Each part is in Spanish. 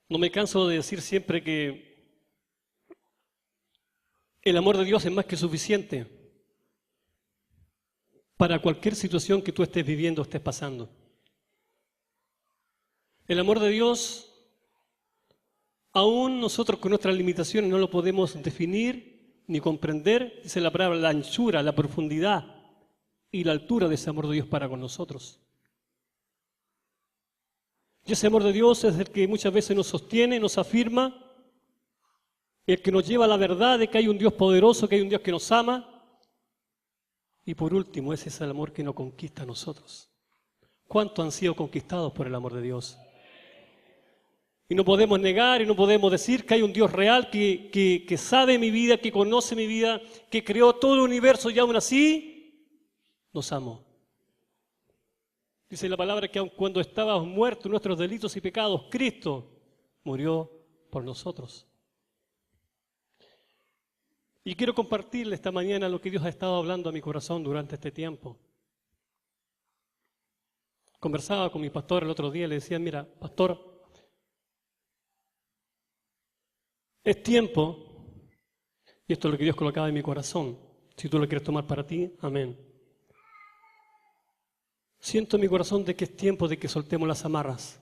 No me canso de decir siempre que el amor de Dios es más que suficiente para cualquier situación que tú estés viviendo o estés pasando. El amor de Dios, aún nosotros con nuestras limitaciones no lo podemos definir ni comprender. Dice la palabra, la anchura, la profundidad y la altura de ese amor de Dios para con nosotros. Y ese amor de Dios es el que muchas veces nos sostiene, nos afirma, el que nos lleva a la verdad de que hay un Dios poderoso, que hay un Dios que nos ama. Y por último, ese es el amor que nos conquista a nosotros. ¿Cuántos han sido conquistados por el amor de Dios? Y no podemos negar y no podemos decir que hay un Dios real que sabe mi vida, que conoce mi vida, que creó todo el universo y aún así nos amó. Dice la palabra que aun cuando estábamos muertos en nuestros delitos y pecados, Cristo murió por nosotros. Y quiero compartirle esta mañana lo que Dios ha estado hablando a mi corazón durante este tiempo. Conversaba con mi pastor el otro día y le decía, mira, pastor, es tiempo, y esto es lo que Dios colocaba en mi corazón, si tú lo quieres tomar para ti, amén. Siento en mi corazón de que es tiempo de que soltemos las amarras.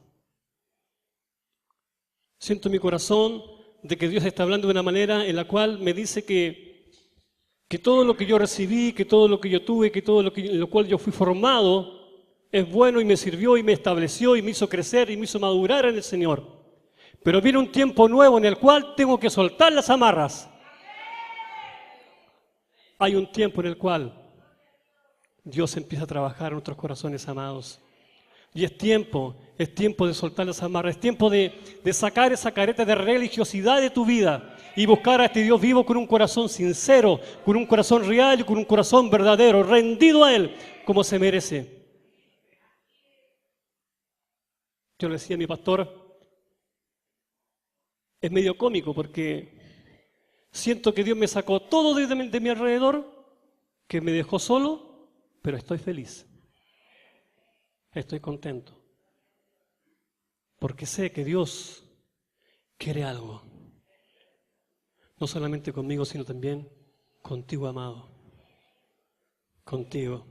Siento en mi corazón de que Dios está hablando de una manera en la cual me dice que todo lo que yo recibí, que todo lo que yo tuve, que todo en lo cual yo fui formado es bueno y me sirvió y me estableció y me hizo crecer y me hizo madurar en el Señor. Pero viene un tiempo nuevo en el cual tengo que soltar las amarras. Hay un tiempo en el cual Dios empieza a trabajar en nuestros corazones amados. Y es tiempo de soltar las amarras, es tiempo de sacar esa careta de religiosidad de tu vida y buscar a este Dios vivo con un corazón sincero, con un corazón real y con un corazón verdadero, rendido a Él como se merece. Yo le decía a mi pastor, es medio cómico porque siento que Dios me sacó todo de mi alrededor, que me dejó solo, pero estoy feliz. Estoy contento. Porque sé que Dios quiere algo. No solamente conmigo, sino también contigo, amado. Contigo.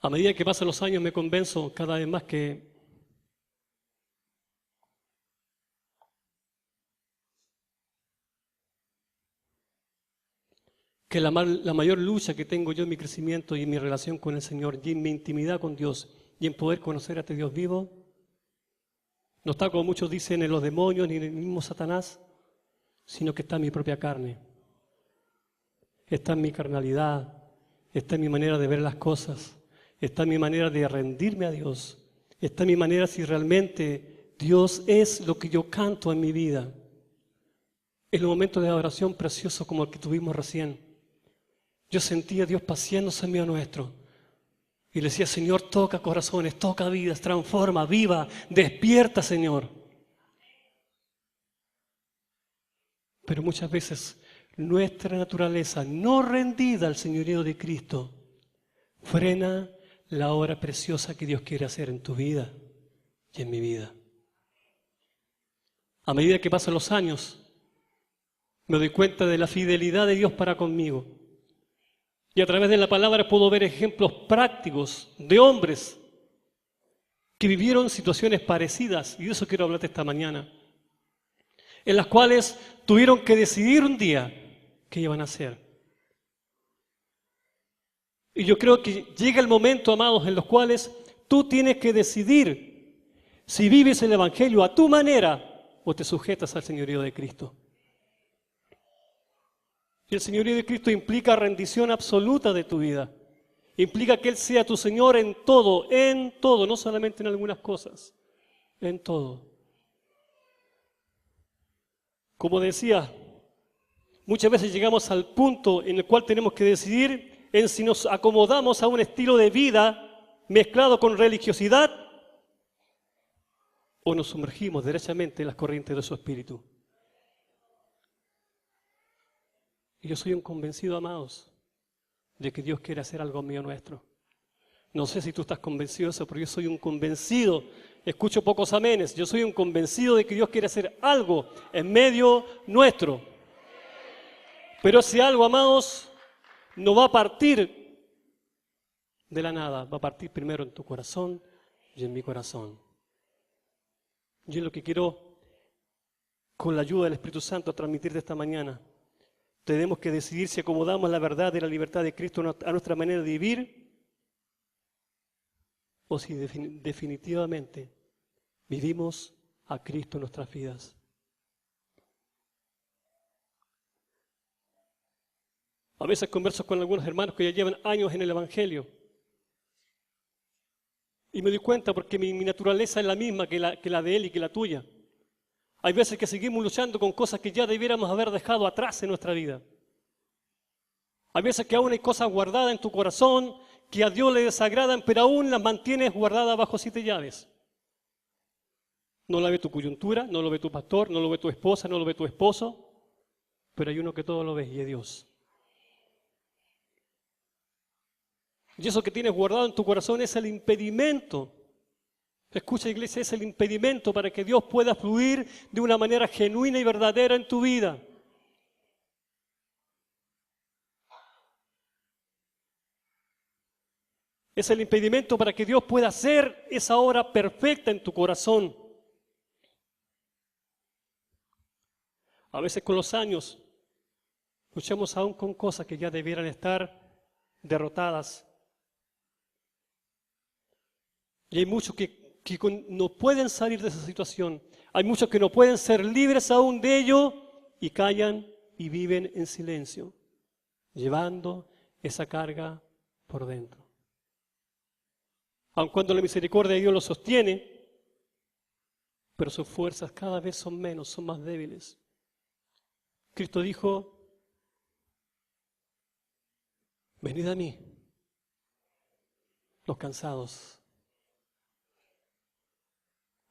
A medida que pasan los años me convenzo cada vez más que la mayor lucha que tengo yo en mi crecimiento y en mi relación con el Señor y en mi intimidad con Dios y en poder conocer a este Dios vivo, no está como muchos dicen en los demonios ni en el mismo Satanás, sino que está en mi propia carne. Está en mi carnalidad, está en mi manera de ver las cosas, está en mi manera de rendirme a Dios, está en mi manera si realmente Dios es lo que yo canto en mi vida. En un momento de adoración precioso como el que tuvimos recién, yo sentía a Dios paseándose en medio nuestro. Y le decía, Señor, toca corazones, toca vidas, transforma, viva, despierta, Señor. Pero muchas veces nuestra naturaleza no rendida al señorío de Cristo frena la obra preciosa que Dios quiere hacer en tu vida y en mi vida. A medida que pasan los años, me doy cuenta de la fidelidad de Dios para conmigo. Y a través de la palabra puedo ver ejemplos prácticos de hombres que vivieron situaciones parecidas, y de eso quiero hablarte esta mañana, en las cuales tuvieron que decidir un día qué iban a hacer. Y yo creo que llega el momento, amados, en los cuales tú tienes que decidir si vives el Evangelio a tu manera o te sujetas al señorío de Cristo. Y el señorío de Cristo implica rendición absoluta de tu vida. Implica que Él sea tu Señor en todo, no solamente en algunas cosas, en todo. Como decía, muchas veces llegamos al punto en el cual tenemos que decidir en si nos acomodamos a un estilo de vida mezclado con religiosidad o nos sumergimos derechamente en las corrientes de su espíritu. Y yo soy un convencido, amados, de que Dios quiere hacer algo mío nuestro. No sé si tú estás convencido de eso, pero yo soy un convencido. Escucho pocos amenes. Yo soy un convencido de que Dios quiere hacer algo en medio nuestro. Pero ese algo, amados, no va a partir de la nada. Va a partir primero en tu corazón y en mi corazón. Yo lo que quiero, con la ayuda del Espíritu Santo, transmitirte esta mañana. Tenemos que decidir si acomodamos la verdad y la libertad de Cristo a nuestra manera de vivir, o si definitivamente vivimos a Cristo en nuestras vidas. A veces converso con algunos hermanos que ya llevan años en el Evangelio y me doy cuenta porque mi naturaleza es la misma que la de él y que la tuya. Hay veces que seguimos luchando con cosas que ya debiéramos haber dejado atrás en nuestra vida. Hay veces que aún hay cosas guardadas en tu corazón que a Dios le desagradan, pero aún las mantienes guardadas bajo 7 llaves. No la ve tu coyuntura, no lo ve tu pastor, no lo ve tu esposa, no lo ve tu esposo, pero hay uno que todo lo ve y es Dios. Y eso que tienes guardado en tu corazón es el impedimento. Escucha, iglesia, es el impedimento para que Dios pueda fluir de una manera genuina y verdadera en tu vida. Es el impedimento para que Dios pueda hacer esa obra perfecta en tu corazón. A veces con los años luchamos aún con cosas que ya debieran estar derrotadas. Y hay muchos que no pueden salir de esa situación. Hay muchos que no pueden ser libres aún de ello y callan y viven en silencio, llevando esa carga por dentro. Aun cuando la misericordia de Dios los sostiene, pero sus fuerzas cada vez son menos, son más débiles. Cristo dijo: venid a mí, los cansados.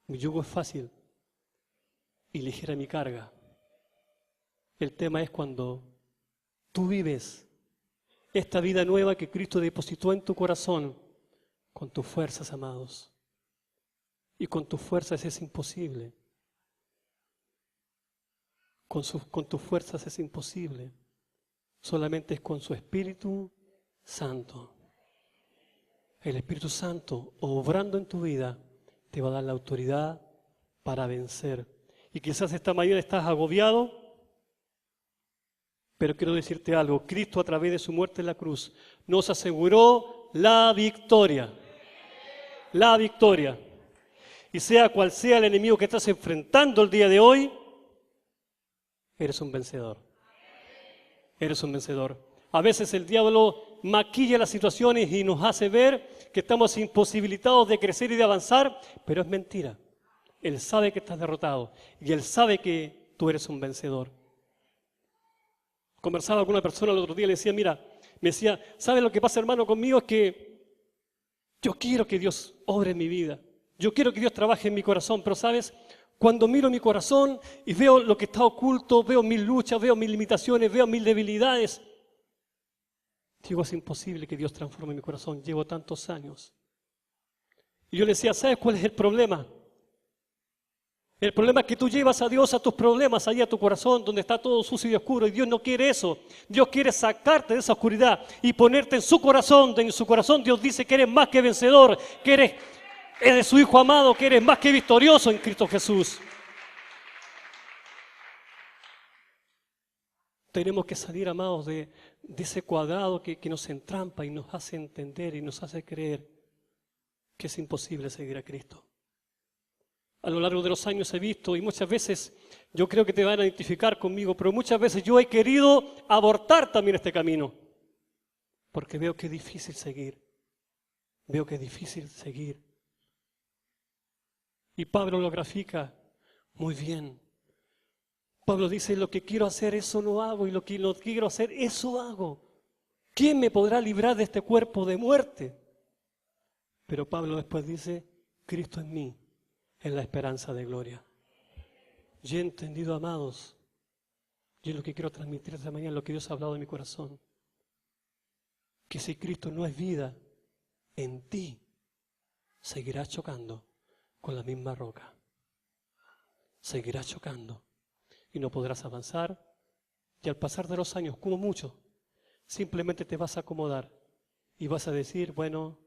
Mi yugo es fácil y ligera mi carga. El tema es cuando tú vives esta vida nueva que Cristo depositó en tu corazón con tus fuerzas, amados. Y con tus fuerzas es imposible. Con tus fuerzas es imposible. Solamente es con su Espíritu Santo. El Espíritu Santo, obrando en tu vida, te va a dar la autoridad para vencer. Y quizás esta mañana estás agobiado, pero quiero decirte algo. Cristo, a través de su muerte en la cruz, nos aseguró la victoria. La victoria. Y sea cual sea el enemigo que estás enfrentando el día de hoy, eres un vencedor. Eres un vencedor. A veces el diablo maquilla las situaciones y nos hace ver que estamos imposibilitados de crecer y de avanzar, pero es mentira. Él sabe que estás derrotado y Él sabe que tú eres un vencedor. Conversaba con una persona el otro día y le decía, mira, me decía, ¿sabes lo que pasa, hermano, conmigo? Es que yo quiero que Dios obre en mi vida. Yo quiero que Dios trabaje en mi corazón, pero ¿sabes? Cuando miro mi corazón y veo lo que está oculto, veo mis luchas, veo mis limitaciones, veo mis debilidades, digo, es imposible que Dios transforme mi corazón. Llevo tantos años. Y yo le decía, ¿sabes cuál es el problema? El problema es que tú llevas a Dios a tus problemas, ahí a tu corazón, donde está todo sucio y oscuro. Y Dios no quiere eso. Dios quiere sacarte de esa oscuridad y ponerte en su corazón. En su corazón Dios dice que eres más que vencedor, que eres su Hijo amado, que eres más que victorioso en Cristo Jesús. Tenemos que salir, amados, de ese cuadrado que nos entrampa y nos hace entender y nos hace creer que es imposible seguir a Cristo. A lo largo de los años he visto, y muchas veces yo creo que te van a identificar conmigo, pero muchas veces yo he querido abortar también este camino, porque veo que es difícil seguir. Veo que es difícil seguir. Y Pablo lo grafica muy bien. Pablo dice, lo que quiero hacer, eso no hago, y lo que no quiero hacer, eso hago. ¿Quién me podrá librar de este cuerpo de muerte? Pero Pablo después dice, Cristo en mí es la esperanza de gloria. Y he entendido, amados, y es lo que quiero transmitir esta mañana, lo que Dios ha hablado en mi corazón, que si Cristo no es vida, en ti seguirás chocando con la misma roca. Seguirás chocando y no podrás avanzar. Y al pasar de los años, como mucho, simplemente te vas a acomodar y vas a decir, bueno,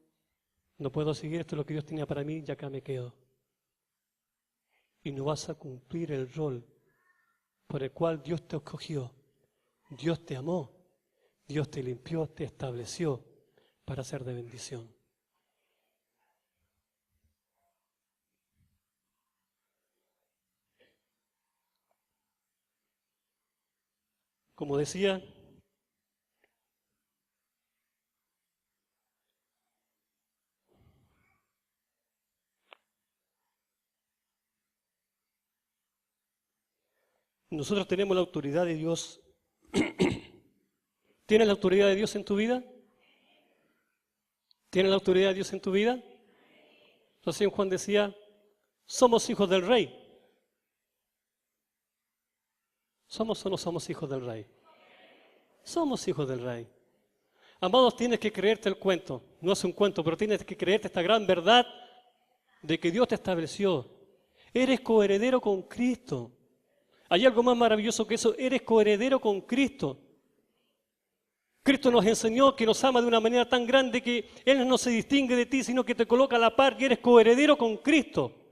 no puedo seguir, esto es lo que Dios tenía para mí, y acá me quedo. Y no vas a cumplir el rol por el cual Dios te escogió, Dios te amó, Dios te limpió, te estableció para ser de bendición. Como decía, nosotros tenemos la autoridad de Dios. ¿Tienes la autoridad de Dios en tu vida? ¿Tienes la autoridad de Dios en tu vida? Entonces Juan decía, somos hijos del Rey. ¿Somos o no somos hijos del Rey? Somos hijos del Rey. Amados, tienes que creerte el cuento. No es un cuento, pero tienes que creerte esta gran verdad de que Dios te estableció. Eres coheredero con Cristo. Hay algo más maravilloso que eso. Eres coheredero con Cristo. Cristo nos enseñó que nos ama de una manera tan grande que Él no se distingue de ti, sino que te coloca a la par y eres coheredero con Cristo.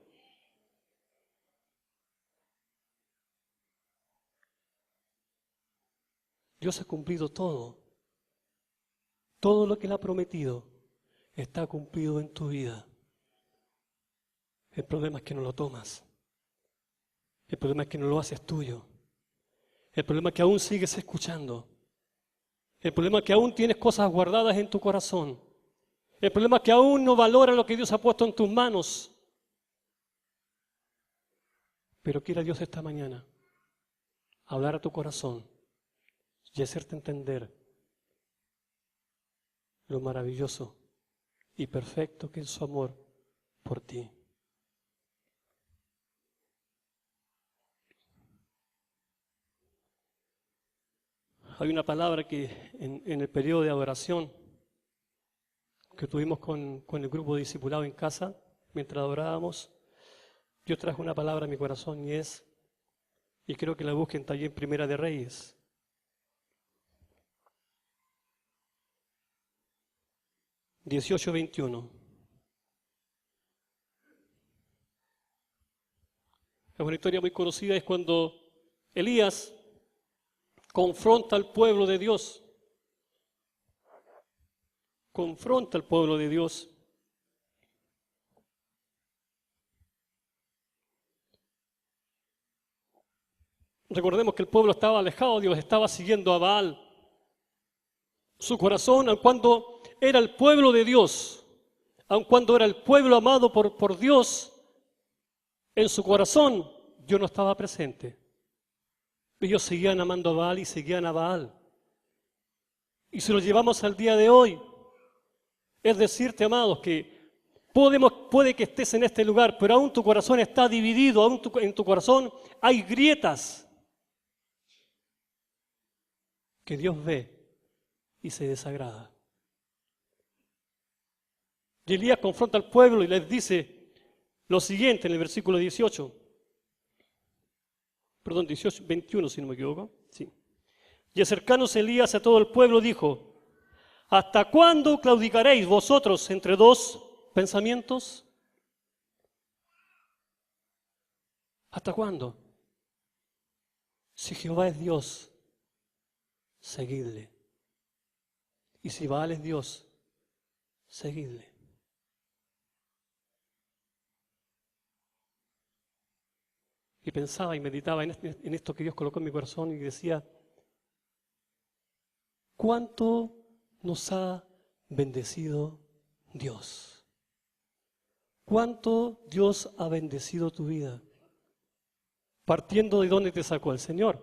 Dios ha cumplido todo. Todo lo que Él ha prometido está cumplido en tu vida. El problema es que no lo tomas. El problema es que no lo haces tuyo. El problema es que aún sigues escuchando. El problema es que aún tienes cosas guardadas en tu corazón. El problema es que aún no valoras lo que Dios ha puesto en tus manos. Pero quiera Dios esta mañana hablar a tu corazón y hacerte entender lo maravilloso y perfecto que es su amor por ti. Hay una palabra que en el periodo de adoración que tuvimos con el grupo discipulado en casa, mientras adorábamos, Dios trajo una palabra a mi corazón y creo que la busquen también en Primera de Reyes. Es una historia muy conocida, es cuando Elías confronta al pueblo de Dios. Confronta al pueblo de Dios. Recordemos que el pueblo estaba alejado de Dios, estaba siguiendo a Baal. Su corazón, aun cuando era el pueblo de Dios, aun cuando era el pueblo amado por Dios, en su corazón Dios no estaba presente. Ellos seguían amando a Baal y seguían a Baal. Y si lo llevamos al día de hoy, es decirte, amados, que puede que estés en este lugar, pero aún tu corazón está dividido, aún en tu corazón hay grietas que Dios ve y se desagrada. Y Elías confronta al pueblo y les dice lo siguiente en el versículo 21, si no me equivoco. Sí. Y acercándose Elías a todo el pueblo dijo, ¿hasta cuándo claudicaréis vosotros entre dos pensamientos? ¿Hasta cuándo? Si Jehová es Dios, seguidle. Y si Baal es Dios, seguidle. Y pensaba y meditaba en esto que Dios colocó en mi corazón y decía, ¿cuánto nos ha bendecido Dios? ¿Cuánto Dios ha bendecido tu vida? Partiendo de dónde te sacó el Señor.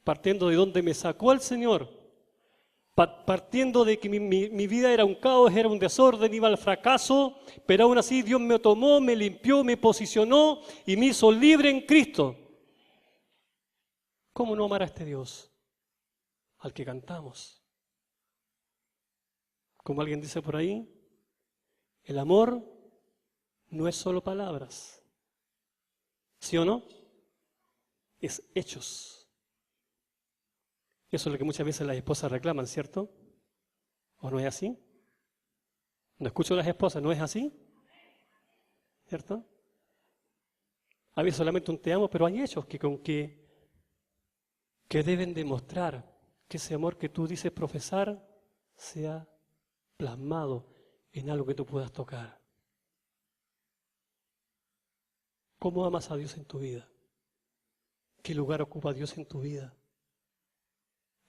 Partiendo de dónde me sacó el Señor. Partiendo de que mi vida era un caos, era un desorden, iba al fracaso, pero aún así Dios me tomó, me limpió, me posicionó y me hizo libre en Cristo. ¿Cómo no amar a este Dios al que cantamos? Como alguien dice por ahí, El amor no es solo palabras, ¿sí o no? Es hechos. Eso es lo que muchas veces las esposas reclaman, ¿cierto? ¿O no es así? No escucho a las esposas, ¿no es así? ¿Cierto? A veces solamente un te amo, pero hay hechos que deben demostrar que ese amor que tú dices profesar sea plasmado en algo que tú puedas tocar. ¿Cómo amas a Dios en tu vida? ¿Qué lugar ocupa Dios en tu vida?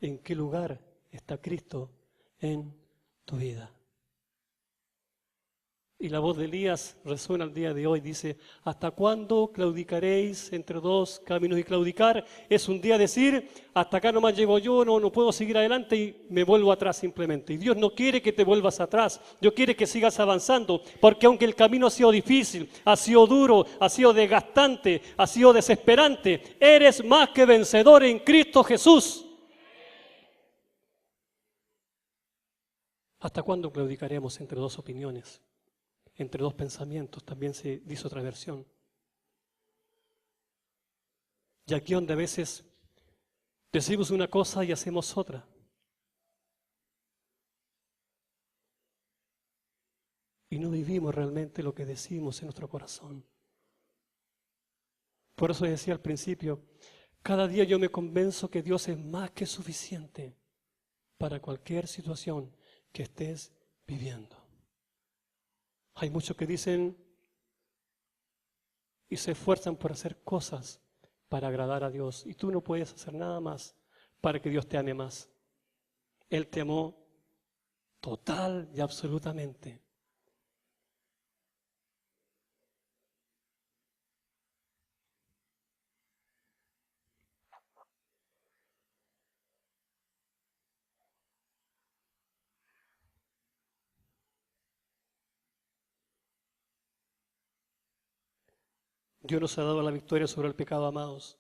¿En qué lugar está Cristo en tu vida? Y la voz de Elías resuena el día de hoy, dice, ¿hasta cuándo claudicaréis entre dos caminos? Y claudicar es un día decir, hasta acá nomás llego yo, no puedo seguir adelante y me vuelvo atrás simplemente. Y Dios no quiere que te vuelvas atrás, Dios quiere que sigas avanzando, porque aunque el camino ha sido difícil, ha sido duro, ha sido desgastante, ha sido desesperante, eres más que vencedor en Cristo Jesús. ¿Hasta cuándo claudicaremos entre dos opiniones? Entre dos pensamientos, también se dice otra versión. Y aquí donde a veces decimos una cosa y hacemos otra. Y no vivimos realmente lo que decimos en nuestro corazón. Por eso decía al principio, cada día yo me convenzo que Dios es más que suficiente para cualquier situación que estés viviendo. Hay muchos que dicen y se esfuerzan por hacer cosas para agradar a Dios. Y tú no puedes hacer nada más para que Dios te ame más. Él te amó total y absolutamente. Dios nos ha dado la victoria sobre el pecado, amados.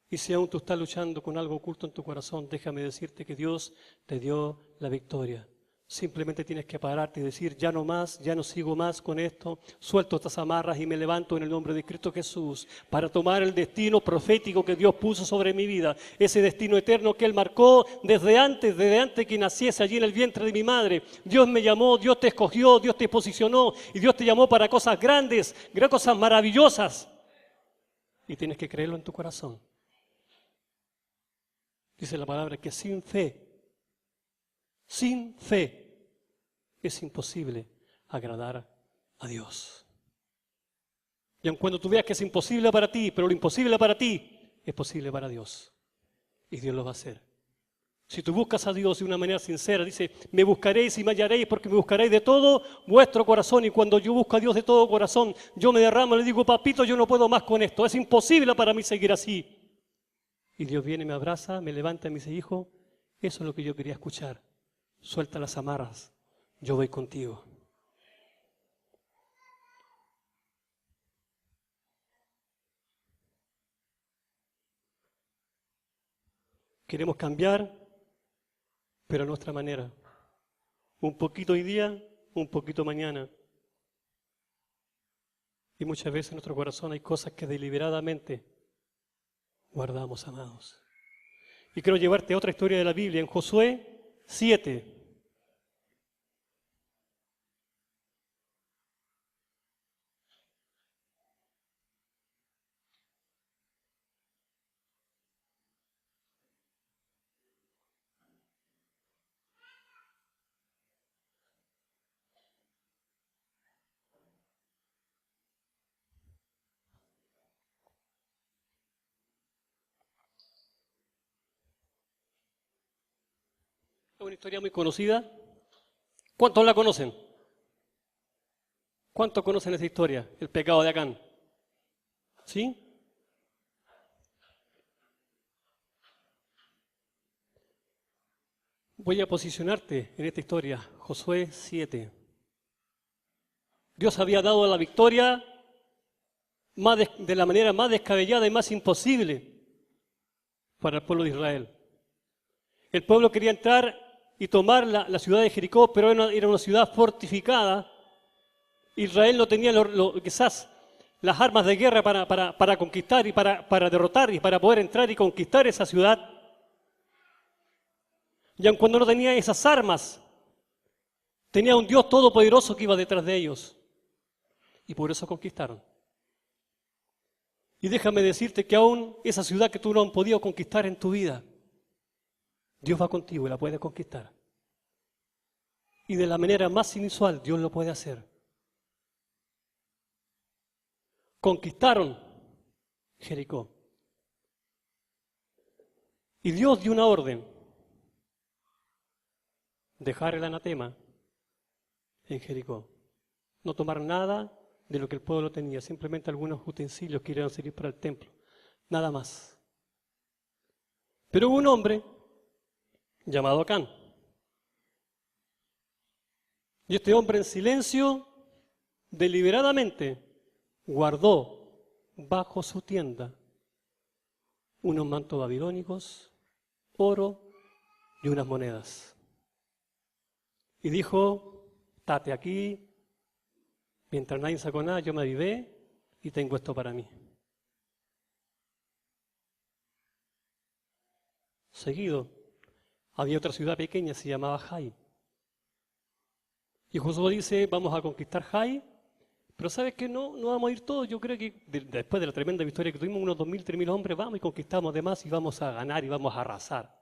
Y si aún tú estás luchando con algo oculto en tu corazón, déjame decirte que Dios te dio la victoria. Simplemente tienes que pararte y decir, ya no más, ya no sigo más con esto, suelto estas amarras y me levanto en el nombre de Cristo Jesús para tomar el destino profético que Dios puso sobre mi vida, ese destino eterno que Él marcó desde antes que naciese allí en el vientre de mi madre. Dios me llamó, Dios te escogió, Dios te posicionó y Dios te llamó para cosas grandes, cosas maravillosas. Y tienes que creerlo en tu corazón. Dice la palabra que sin fe es imposible agradar a Dios. Y aun cuando tú veas que es imposible para ti, pero lo imposible para ti es posible para Dios. Y Dios lo va a hacer. Si tú buscas a Dios de una manera sincera, dice, me buscaréis y me hallaréis porque me buscaréis de todo vuestro corazón. Y cuando yo busco a Dios de todo corazón, yo me derramo y le digo, papito, yo no puedo más con esto. Es imposible para mí seguir así. Y Dios viene, me abraza, me levanta y me dice, hijo, eso es lo que yo quería escuchar. Suelta las amarras, yo voy contigo. Queremos cambiar, pero a nuestra manera. Un poquito hoy día, un poquito mañana. Y muchas veces en nuestro corazón hay cosas que deliberadamente guardamos, amados. Y quiero llevarte a otra historia de la Biblia, en Josué 7. Es una historia muy conocida. ¿Cuántos la conocen? ¿Cuántos conocen esa historia? El pecado de Acán. ¿Sí? Voy a posicionarte en esta historia. Josué 7. Dios había dado la victoria de la manera más descabellada y más imposible para el pueblo de Israel. El pueblo quería entrar y tomar la ciudad de Jericó, pero era una ciudad fortificada Israel no tenía quizás las armas de guerra para conquistar y para derrotar y para poder entrar y conquistar esa ciudad. Y aun cuando no tenía esas armas, tenía un Dios todopoderoso que iba detrás de ellos. Y por eso conquistaron. Y déjame decirte que aún esa ciudad que tú no has podido conquistar en tu vida, Dios va contigo y la puede conquistar. Y de la manera más inusual, Dios lo puede hacer. Conquistaron Jericó. Y Dios dio una orden: dejar el anatema en Jericó. No tomar nada de lo que el pueblo tenía, simplemente algunos utensilios que iban a servir para el templo. Nada más. Pero hubo un hombre llamado Acán. Y este hombre en silencio, deliberadamente, guardó bajo su tienda unos mantos babilónicos, oro y unas monedas. Y dijo: estate aquí, mientras nadie sacó nada, yo me avivé y tengo esto para mí. Seguido, había otra ciudad pequeña, se llamaba Jai. Y Josué dice: vamos a conquistar Jai, pero ¿sabes qué? No vamos a ir todos. Yo creo que después de la tremenda victoria que tuvimos, unos 2.000, 3.000 hombres, vamos y conquistamos demás y vamos a ganar y vamos a arrasar.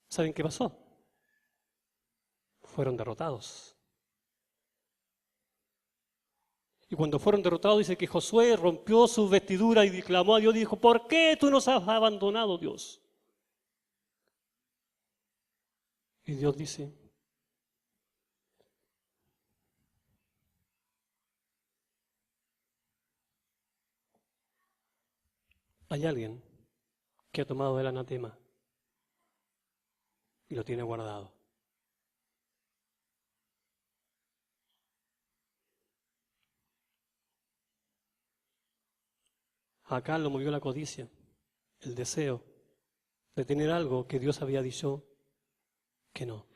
¿Saben qué pasó? Fueron derrotados. Y cuando fueron derrotados, dice que Josué rompió sus vestiduras y clamó a Dios y dijo: ¿por qué tú nos has abandonado, Dios? Y Dios dice: hay alguien que ha tomado el anatema y lo tiene guardado. Acá lo movió la codicia, el deseo de tener algo que Dios había dicho que no.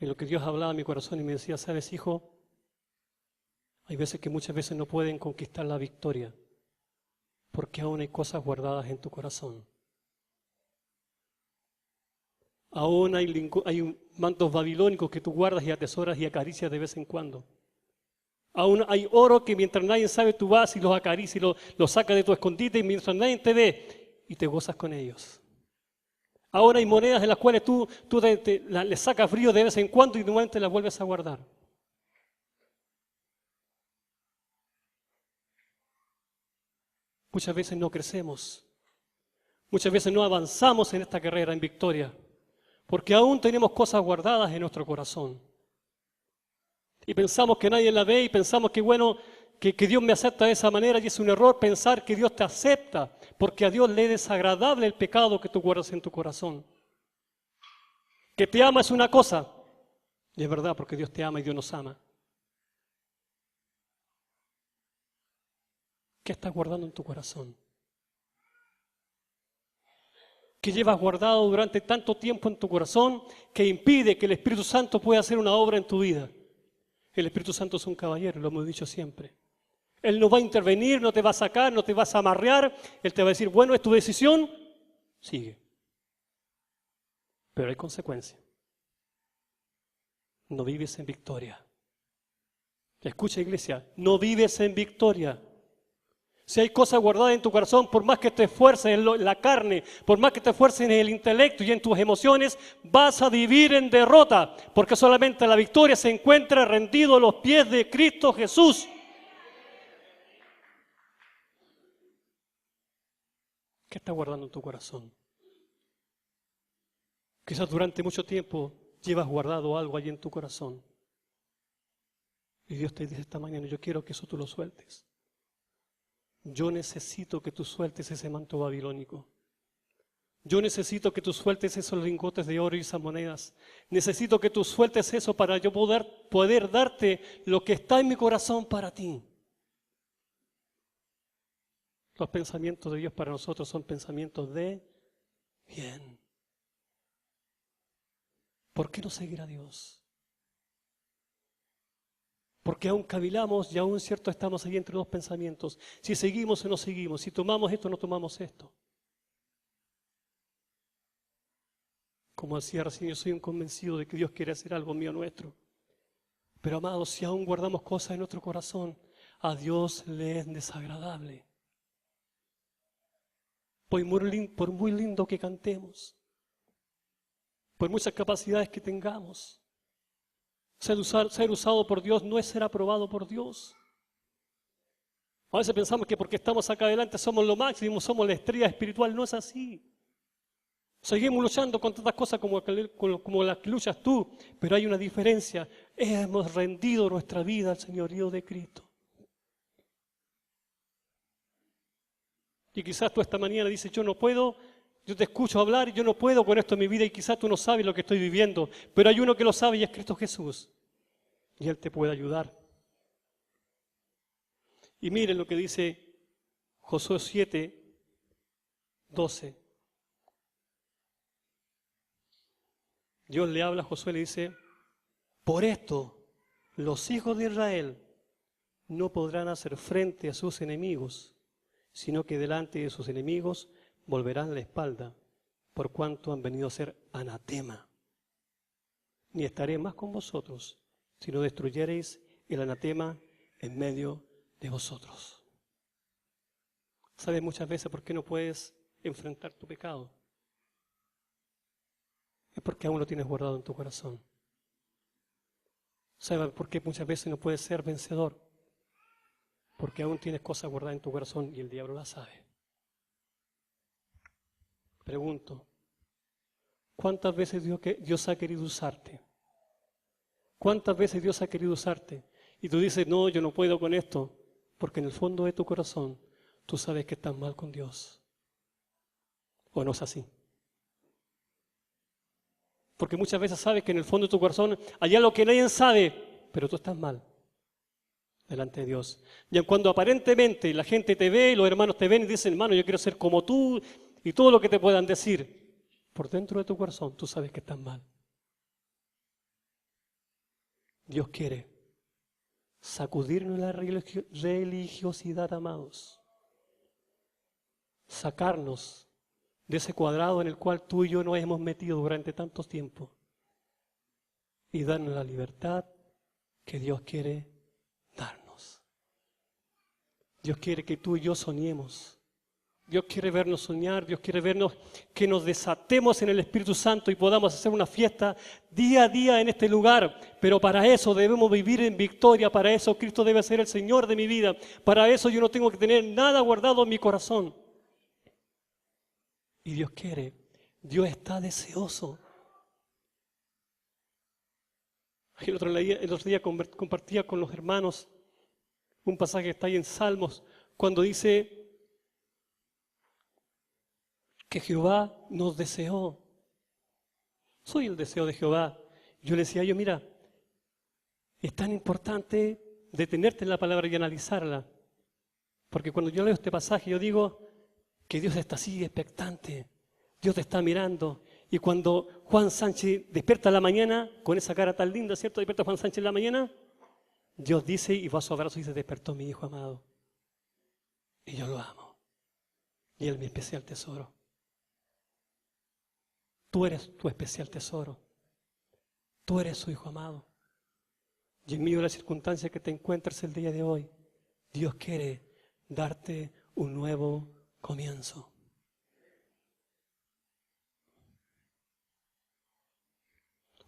Y lo que Dios hablaba en mi corazón y me decía: ¿sabes, hijo? Hay veces que muchas veces no pueden conquistar la victoria porque aún hay cosas guardadas en tu corazón. Aún hay mantos babilónicos que tú guardas y atesoras y acaricias de vez en cuando. Aún hay oro que mientras nadie sabe tú vas y los acaricias y los sacas de tu escondite y mientras nadie te ve y te gozas con ellos. Ahora hay monedas en las cuales tú les sacas frío de vez en cuando y nuevamente las vuelves a guardar. Muchas veces no crecemos. Muchas veces no avanzamos en esta carrera en victoria. Porque aún tenemos cosas guardadas en nuestro corazón. Y pensamos que nadie la ve y pensamos que bueno, que Dios me acepta de esa manera, y es un error pensar que Dios te acepta, porque a Dios le es desagradable el pecado que tú guardas en tu corazón. Que te ama es una cosa, y es verdad, porque Dios te ama y Dios nos ama. ¿Qué estás guardando en tu corazón? ¿Qué llevas guardado durante tanto tiempo en tu corazón que impide que el Espíritu Santo pueda hacer una obra en tu vida? El Espíritu Santo es un caballero, lo hemos dicho siempre. Él no va a intervenir, no te va a sacar, no te vas a amarrear. Él te va a decir: bueno, es tu decisión, sigue. Pero hay consecuencias. No vives en victoria. Escucha, iglesia, no vives en victoria. Si hay cosas guardadas en tu corazón, por más que te esfuerces en la carne, por más que te esfuerces en el intelecto y en tus emociones, vas a vivir en derrota, porque solamente la victoria se encuentra rendido a los pies de Cristo Jesús. ¿Qué estás guardando en tu corazón? Quizás durante mucho tiempo llevas guardado algo allí en tu corazón. Y Dios te dice esta mañana: yo quiero que eso tú lo sueltes. Yo necesito que tú sueltes ese manto babilónico. Yo necesito que tú sueltes esos lingotes de oro y esas monedas. Necesito que tú sueltes eso para yo poder darte lo que está en mi corazón para ti. Los pensamientos de Dios para nosotros son pensamientos de bien. ¿Por qué no seguir a Dios? Porque aún cavilamos y aún, cierto, estamos ahí entre dos pensamientos. Si seguimos o no seguimos, si tomamos esto o no tomamos esto. Como decía recién, yo soy un convencido de que Dios quiere hacer algo mío nuestro. Pero amados, si aún guardamos cosas en nuestro corazón, a Dios le es desagradable. Por muy lindo que cantemos, por muchas capacidades que tengamos, ser usado por Dios no es ser aprobado por Dios. A veces pensamos que porque estamos acá adelante somos lo máximo, somos la estrella espiritual. No es así. Seguimos luchando con tantas cosas como las que luchas tú, pero hay una diferencia. Hemos rendido nuestra vida al señorío de Cristo. Y quizás tú esta mañana dices, yo no puedo, yo te escucho hablar y yo no puedo con esto en mi vida y quizás tú no sabes lo que estoy viviendo, pero hay uno que lo sabe y es Cristo Jesús. Y Él te puede ayudar. Y miren lo que dice Josué 7, 12. Dios le habla a Josué y le dice, por esto los hijos de Israel no podrán hacer frente a sus enemigos, sino que delante de sus enemigos volverán la espalda, por cuanto han venido a ser anatema. Ni estaré más con vosotros, si no destruyereis el anatema en medio de vosotros. ¿Sabes muchas veces por qué no puedes enfrentar tu pecado? Es porque aún lo tienes guardado en tu corazón. ¿Sabes por qué muchas veces no puedes ser vencedor? Porque aún tienes cosas guardadas en tu corazón y el diablo las sabe. Pregunto, ¿cuántas veces Dios ha querido usarte? ¿Cuántas veces Dios ha querido usarte? Y tú dices, no, yo no puedo con esto, porque en el fondo de tu corazón tú sabes que estás mal con Dios. ¿O no es así? Porque muchas veces sabes que en el fondo de tu corazón hay algo que nadie sabe, pero tú estás mal delante de Dios. Y cuando aparentemente la gente te ve, los hermanos te ven y dicen, hermano, yo quiero ser como tú, y todo lo que te puedan decir, por dentro de tu corazón tú sabes que estás mal. Dios quiere sacudirnos la religiosidad, amados. Sacarnos de ese cuadrado en el cual tú y yo nos hemos metido durante tanto tiempo y darnos la libertad que Dios quiere darnos. Dios quiere que tú y yo soñemos. Dios quiere vernos soñar, Dios quiere vernos que nos desatemos en el Espíritu Santo y podamos hacer una fiesta día a día en este lugar. Pero para eso debemos vivir en victoria, para eso Cristo debe ser el Señor de mi vida. Para eso yo no tengo que tener nada guardado en mi corazón. Y Dios quiere, Dios está deseoso. El otro día compartía con los hermanos un pasaje que está ahí en Salmos, cuando dice que Jehová nos deseó. Soy el deseo de Jehová. Yo le decía a ellos, mira, es tan importante detenerte en la palabra y analizarla. Porque cuando yo leo este pasaje, yo digo que Dios está así, expectante. Dios te está mirando. Y cuando Juan Sánchez despierta en la mañana, con esa cara tan linda, ¿cierto? Despierta Juan Sánchez en la mañana, Dios dice y va a su abrazo y dice, despertó mi hijo amado. Y yo lo amo. Y él es mi especial tesoro. Tú eres tu especial tesoro. Tú eres su hijo amado. Y en medio de la circunstancia que te encuentras el día de hoy, Dios quiere darte un nuevo comienzo.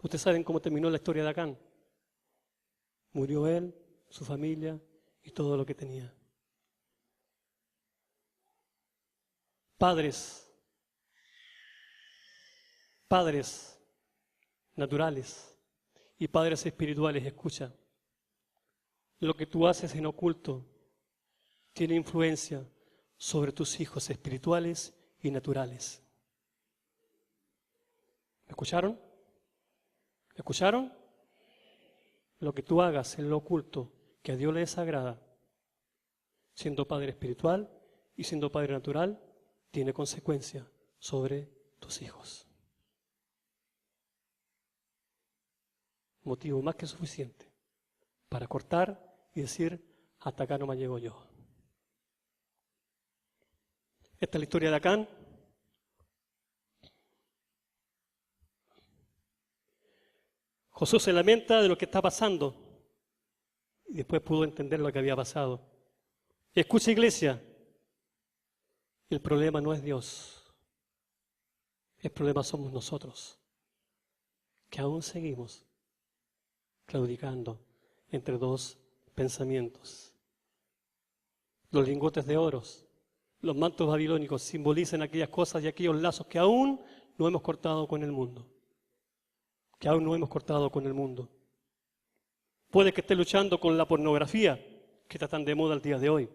Ustedes saben cómo terminó la historia de Acán. Murió él, su familia y todo lo que tenía. Padres naturales y padres espirituales, escucha. Lo que tú haces en oculto tiene influencia sobre tus hijos espirituales y naturales. ¿Me escucharon? ¿Me escucharon? Lo que tú hagas en lo oculto que a Dios le desagrada, siendo padre espiritual y siendo padre natural, tiene consecuencia sobre tus hijos. motivo más que suficiente para cortar y decir, hasta acá no me llego yo. Esta es la historia de Acán. Josué se lamenta de lo que está pasando y después pudo entender lo que había pasado. Escucha, iglesia, el problema no es Dios, el problema somos nosotros, que aún seguimos claudicando entre dos pensamientos. Los lingotes de oro, los mantos babilónicos simbolizan aquellas cosas y aquellos lazos que aún no hemos cortado con el mundo. Que aún no hemos cortado con el mundo. Puede que estés luchando con la pornografía, que está tan de moda el día de hoy.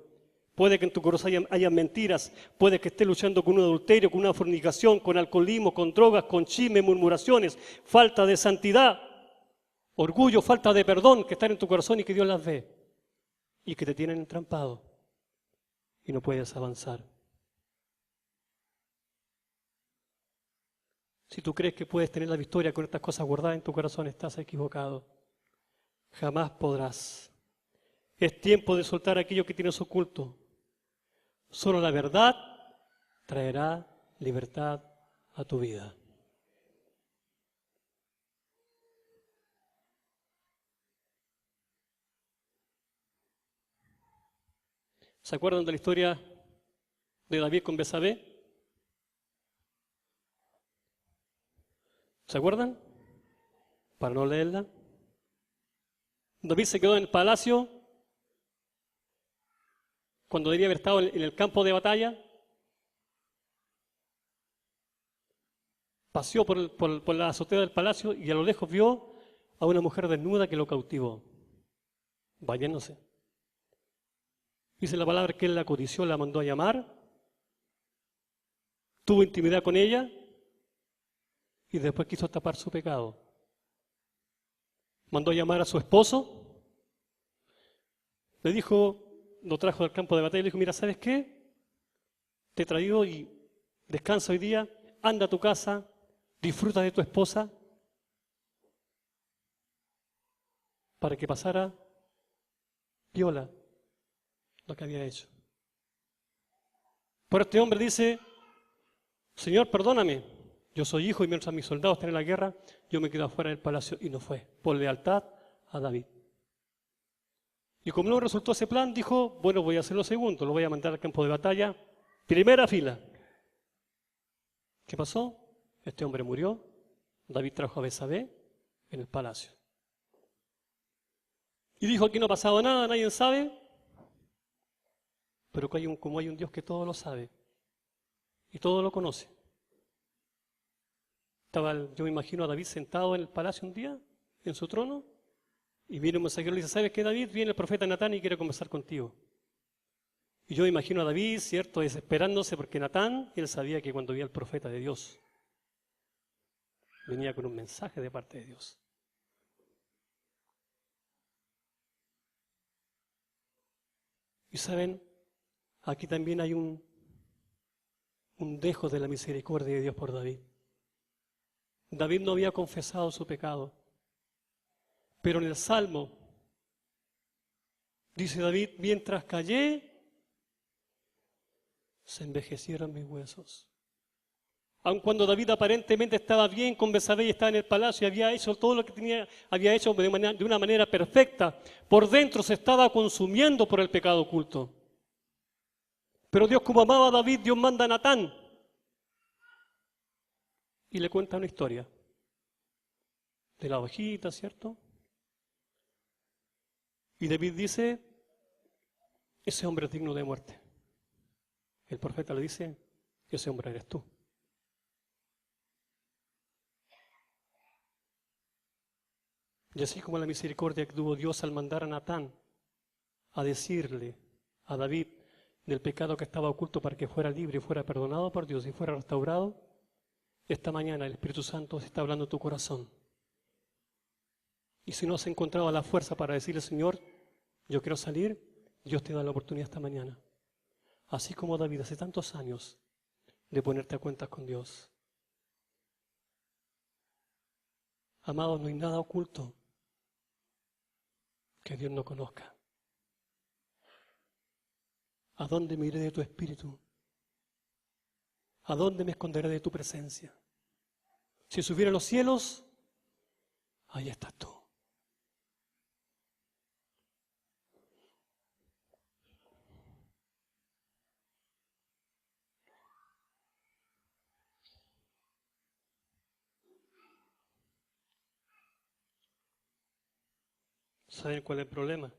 Puede que en tu corazón haya mentiras. Puede que estés luchando con un adulterio, con una fornicación, con alcoholismo, con drogas, con chisme, murmuraciones, falta de santidad, orgullo, falta de perdón que están en tu corazón y que Dios las ve. Y que te tienen entrampado. Y no puedes avanzar. Si tú crees que puedes tener la victoria con estas cosas guardadas en tu corazón, estás equivocado. Jamás podrás. Es tiempo de soltar aquello que tienes oculto. Solo la verdad traerá libertad a tu vida. ¿Se acuerdan de la historia de David con Betsabé? ¿Se acuerdan? Para no leerla. David se quedó en el palacio cuando debería haber estado en el campo de batalla. Paseó por la azotea del palacio y a lo lejos vio a una mujer desnuda que lo cautivó, bañándose. Dice la palabra que él la codició, la mandó a llamar, tuvo intimidad con ella y después quiso tapar su pecado. Mandó a llamar a su esposo, le dijo, lo trajo del campo de batalla y le dijo, mira, ¿sabes qué? Te he traído y descansa hoy día, anda a tu casa, disfruta de tu esposa, para que pasara viola lo que había hecho. Pero este hombre dice, Señor, perdóname, yo soy hijo y mientras mis soldados están en la guerra, yo me quedo afuera del palacio y no fue, por lealtad a David. Y como no resultó ese plan, dijo, bueno, voy a hacer lo segundo, lo voy a mandar al campo de batalla, primera fila. ¿Qué pasó? Este hombre murió, David trajo a Betsabé en el palacio. Y dijo, aquí no ha pasado nada, nadie sabe, pero que como hay un Dios que todo lo sabe y todo lo conoce. Yo me imagino a David sentado en el palacio un día, en su trono, y viene un mensajero y le dice, ¿sabes qué, David? Viene el profeta Natán y quiere conversar contigo. Y yo me imagino a David, ¿cierto?, desesperándose porque Natán, él sabía que cuando veía al profeta de Dios, venía con un mensaje de parte de Dios. Y saben, aquí también hay un dejo de la misericordia de Dios por David. David no había confesado su pecado, pero en el Salmo dice David, mientras callé, se envejecieron mis huesos. Aun cuando David aparentemente estaba bien con Betsabé y estaba en el palacio y había hecho todo lo que había hecho de una manera perfecta, por dentro se estaba consumiendo por el pecado oculto. Pero Dios, como amaba a David, Dios manda a Natán y le cuenta una historia de la ovejita, ¿cierto? Y David dice, ese hombre es digno de muerte. El profeta le dice, ese hombre eres tú. Y así como la misericordia que tuvo Dios al mandar a Natán a decirle a David del pecado que estaba oculto para que fuera libre y fuera perdonado por Dios y fuera restaurado, esta mañana el Espíritu Santo se está hablando en tu corazón. Y si no has encontrado la fuerza para decirle, Señor, yo quiero salir, Dios te da la oportunidad esta mañana. Así como David hace tantos años de ponerte a cuentas con Dios. Amados, no hay nada oculto que Dios no conozca. ¿A dónde me iré de tu espíritu? ¿A dónde me esconderé de tu presencia? Si subiera a los cielos, ahí estás tú. ¿Saben cuál es el problema?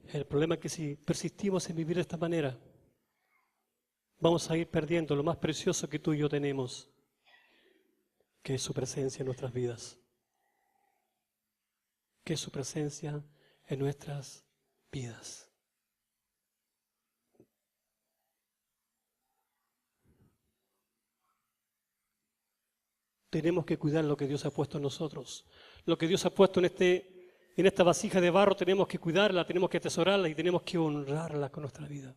El problema es que si persistimos en vivir de esta manera, vamos a ir perdiendo lo más precioso que tú y yo tenemos, que es su presencia en nuestras vidas. Que es su presencia en nuestras vidas. Tenemos que cuidar lo que Dios ha puesto en nosotros. Lo que Dios ha puesto en esta vasija de barro, tenemos que cuidarla, tenemos que atesorarla y tenemos que honrarla con nuestra vida.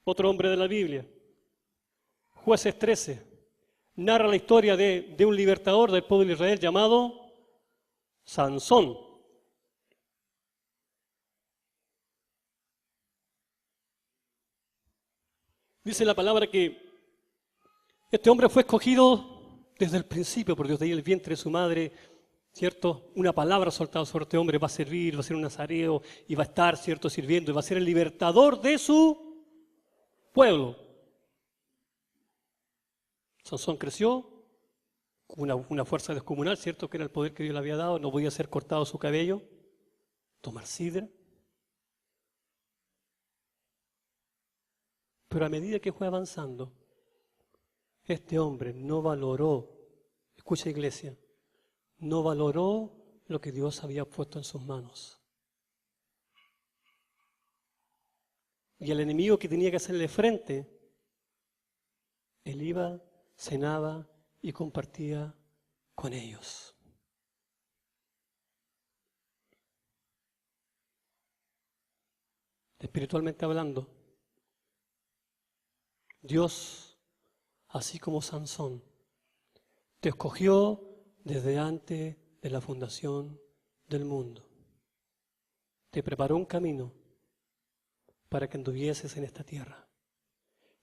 Otro hombre de la Biblia, Jueces 13, narra la historia de un libertador del pueblo de Israel llamado Sansón. Dice la palabra que este hombre fue escogido desde el principio por Dios, de ahí el vientre de su madre, ¿cierto? Una palabra soltada sobre este hombre, va a servir, va a ser un nazareo y va a estar, ¿cierto?, sirviendo y va a ser el libertador de su pueblo. Sansón creció con una fuerza descomunal, ¿cierto?, que era el poder que Dios le había dado, no podía ser cortado su cabello, tomar sidra. Pero a medida que fue avanzando, este hombre no valoró, escucha iglesia, no valoró lo que Dios había puesto en sus manos. Y el enemigo que tenía que hacerle frente, él iba, cenaba y compartía con ellos. Espiritualmente hablando, Dios, así como Sansón, te escogió desde antes de la fundación del mundo. Te preparó un camino para que anduvieses en esta tierra.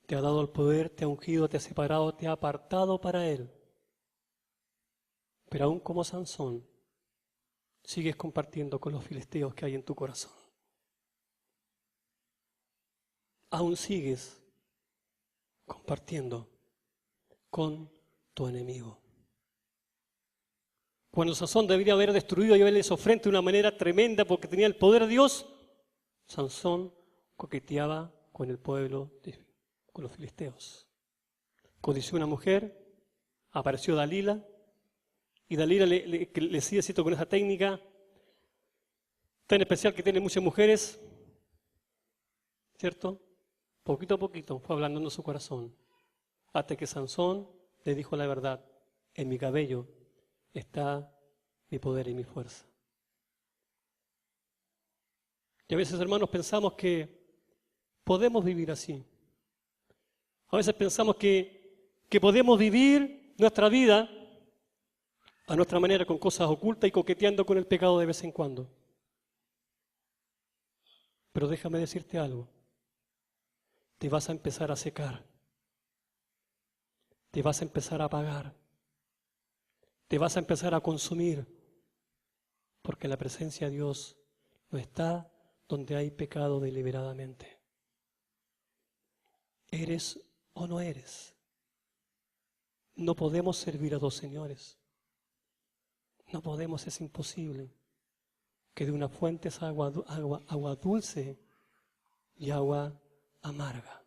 Te ha dado el poder, te ha ungido, te ha separado, te ha apartado para Él. Pero aún como Sansón, sigues compartiendo con los filisteos que hay en tu corazón. Aún sigues compartiendo con tu enemigo. Cuando Sansón debería haber destruido y haberle hecho frente de una manera tremenda porque tenía el poder de Dios, Sansón coqueteaba con el pueblo, con los filisteos. Codició una mujer, apareció Dalila, y Dalila le sigue cierto con esa técnica tan especial que tiene muchas mujeres, ¿cierto? Poquito a poquito fue ablandando su corazón, hasta que Sansón le dijo la verdad: en mi cabello está mi poder y mi fuerza. Y a veces, hermanos, pensamos que podemos vivir así. A veces pensamos que podemos vivir nuestra vida a nuestra manera, con cosas ocultas y coqueteando con el pecado de vez en cuando. Pero déjame decirte algo. Te vas a empezar a secar. Te vas a empezar a apagar. Te vas a empezar a consumir. Porque la presencia de Dios no está donde hay pecado deliberadamente. ¿Eres o no eres? No podemos servir a dos señores. No podemos, es imposible. Que de una fuente es agua dulce y agua amarga.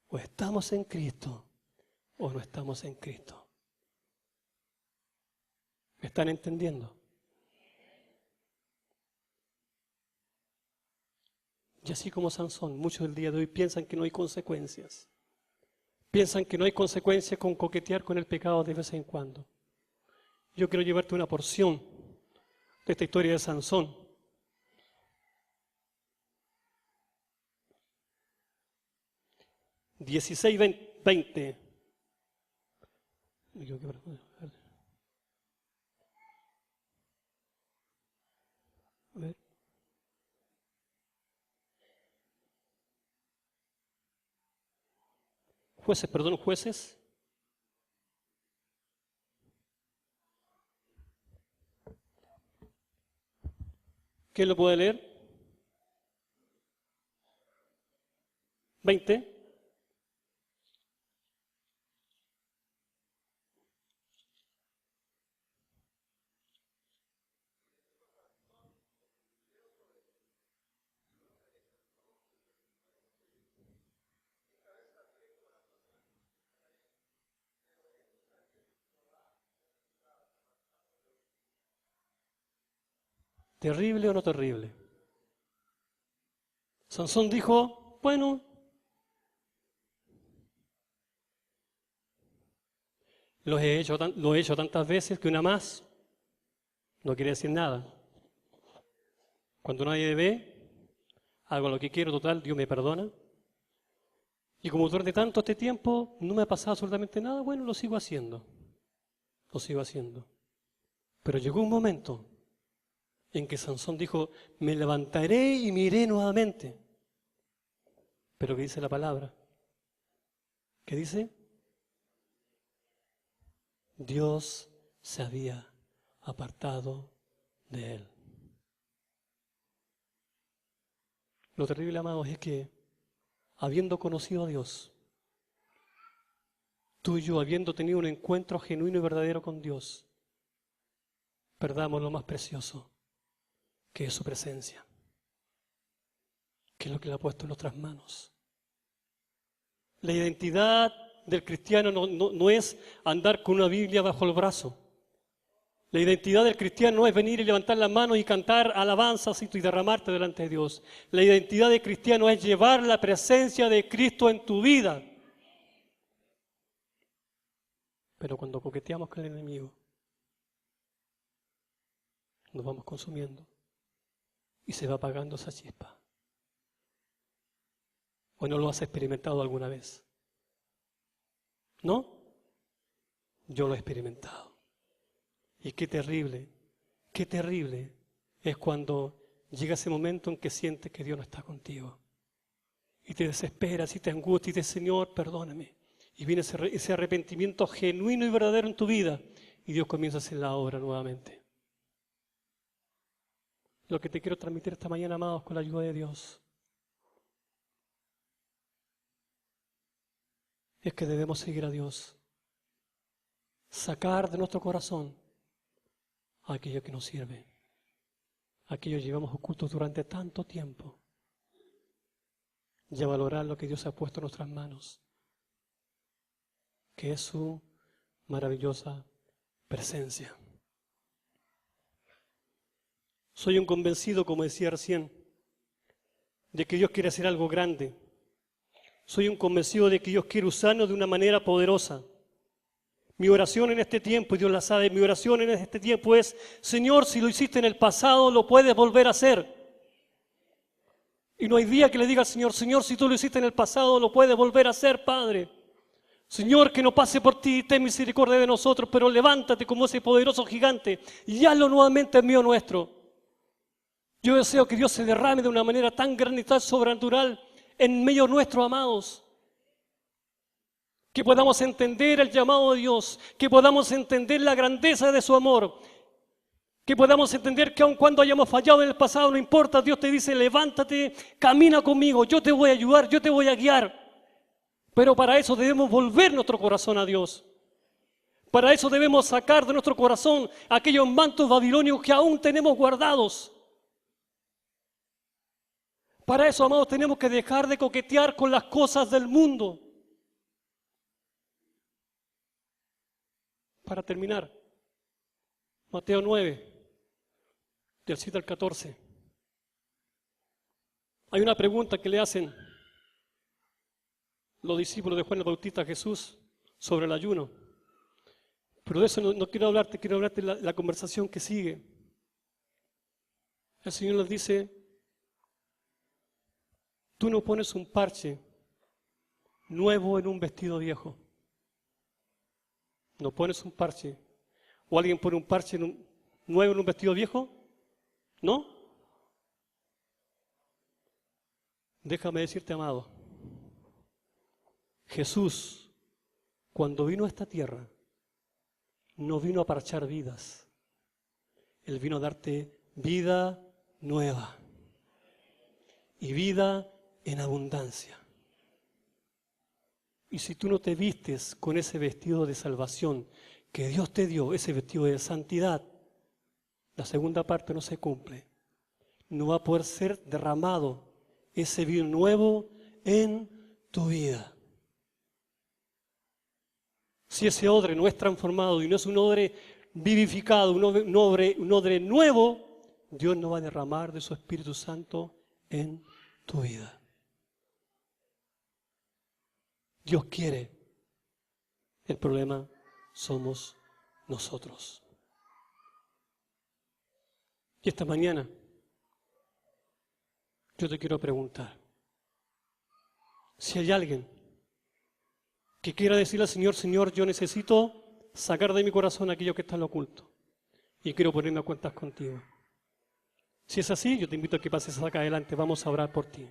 O estamos en Cristo o no estamos en Cristo. ¿Me están entendiendo? Y así como Sansón, muchos del día de hoy piensan que no hay consecuencias. Piensan que no hay consecuencias con coquetear con el pecado de vez en cuando. Yo quiero llevarte una porción de esta historia de Sansón. (16:20) jueces. ¿Quién lo puede leer? 20. ¿Terrible o no terrible? Sansón dijo, bueno, lo he hecho tantas veces que una más no quiere decir nada. Cuando nadie ve, hago lo que quiero, total, Dios me perdona. Y como durante tanto este tiempo no me ha pasado absolutamente nada, bueno, lo sigo haciendo. Lo sigo haciendo. Pero llegó un momento en que Sansón dijo, me levantaré y me iré nuevamente. Pero ¿qué dice la palabra? ¿Qué dice? Dios se había apartado de él. Lo terrible, amados, es que habiendo conocido a Dios, tú y yo, habiendo tenido un encuentro genuino y verdadero con Dios, perdamos lo más precioso, que es su presencia, que es lo que le ha puesto en nuestras manos. La identidad del cristiano no es andar con una Biblia bajo el brazo. La identidad del cristiano no es venir y levantar las manos y cantar alabanzas y derramarte delante de Dios. La identidad del cristiano es llevar la presencia de Cristo en tu vida. Pero cuando coqueteamos con el enemigo, nos vamos consumiendo y se va apagando esa chispa. ¿O no lo has experimentado alguna vez? ¿No? Yo lo he experimentado. Y qué terrible es cuando llega ese momento en que sientes que Dios no está contigo. Y te desesperas y te angustias y dices, Señor, perdóname. Y viene ese arrepentimiento genuino y verdadero en tu vida. Y Dios comienza a hacer la obra nuevamente. Lo que te quiero transmitir esta mañana, amados, con la ayuda de Dios, es que debemos seguir a Dios. Sacar de nuestro corazón aquello que nos sirve, aquello que llevamos ocultos durante tanto tiempo, y a valorar lo que Dios ha puesto en nuestras manos, que es su maravillosa presencia. Soy un convencido, como decía recién, de que Dios quiere hacer algo grande. Soy un convencido de que Dios quiere usarnos de una manera poderosa. Mi oración en este tiempo, y Dios la sabe, mi oración en este tiempo es, Señor, si lo hiciste en el pasado, lo puedes volver a hacer. Y no hay día que le diga al Señor, Señor, si tú lo hiciste en el pasado, lo puedes volver a hacer, Padre. Señor, que no pase por ti, ten misericordia de nosotros, pero levántate como ese poderoso gigante y hazlo nuevamente en medio nuestro. Yo deseo que Dios se derrame de una manera tan grande y tan sobrenatural en medio nuestro, amados. Que podamos entender el llamado de Dios, que podamos entender la grandeza de su amor, que podamos entender que aun cuando hayamos fallado en el pasado, no importa, Dios te dice, levántate, camina conmigo, yo te voy a ayudar, yo te voy a guiar. Pero para eso debemos volver nuestro corazón a Dios. Para eso debemos sacar de nuestro corazón aquellos mantos babilonios que aún tenemos guardados. Para eso, amados, tenemos que dejar de coquetear con las cosas del mundo. Para terminar, Mateo 9, del 7 al 14. Hay una pregunta que le hacen los discípulos de Juan el Bautista a Jesús sobre el ayuno. Pero de eso no quiero hablarte de la conversación que sigue. El Señor les dice, tú no pones un parche nuevo en un vestido viejo. ¿No pones un parche? ¿O alguien pone un parche nuevo en un vestido viejo? ¿No? Déjame decirte, amado, Jesús, cuando vino a esta tierra, no vino a parchar vidas. Él vino a darte vida nueva y vida en abundancia. Y si tú no te vistes con ese vestido de salvación que Dios te dio, ese vestido de santidad, la segunda parte no se cumple. No va a poder ser derramado ese vino nuevo en tu vida. Si ese odre no es transformado y no es un odre vivificado, un odre nuevo, Dios no va a derramar de su Espíritu Santo en tu vida. Dios quiere. El problema somos nosotros. Y esta mañana yo te quiero preguntar, si hay alguien que quiera decirle al Señor, Señor, yo necesito sacar de mi corazón aquello que está en lo oculto y quiero ponerme a cuentas contigo. Si es así, yo te invito a que pases acá adelante, vamos a orar por ti.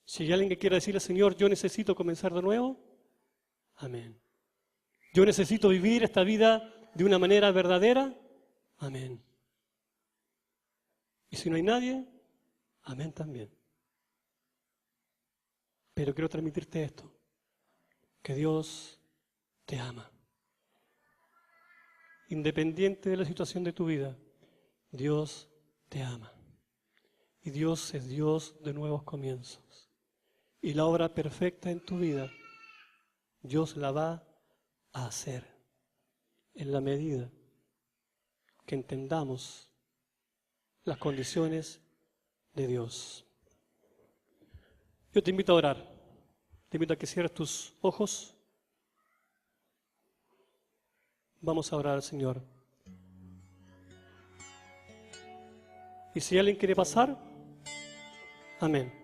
Si hay alguien que quiera decirle, Señor, yo necesito comenzar de nuevo, amén. Yo necesito vivir esta vida de una manera verdadera, amén. Y si no hay nadie, amén también. Pero quiero transmitirte esto, que Dios te ama. Independiente de la situación de tu vida, Dios te ama. Y Dios es Dios de nuevos comienzos. Y la obra perfecta en tu vida, Dios la va a hacer en la medida que entendamos las condiciones de Dios. Yo te invito a orar. Te invito a que cierres tus ojos. Vamos a orar al Señor. Y si alguien quiere pasar, amén.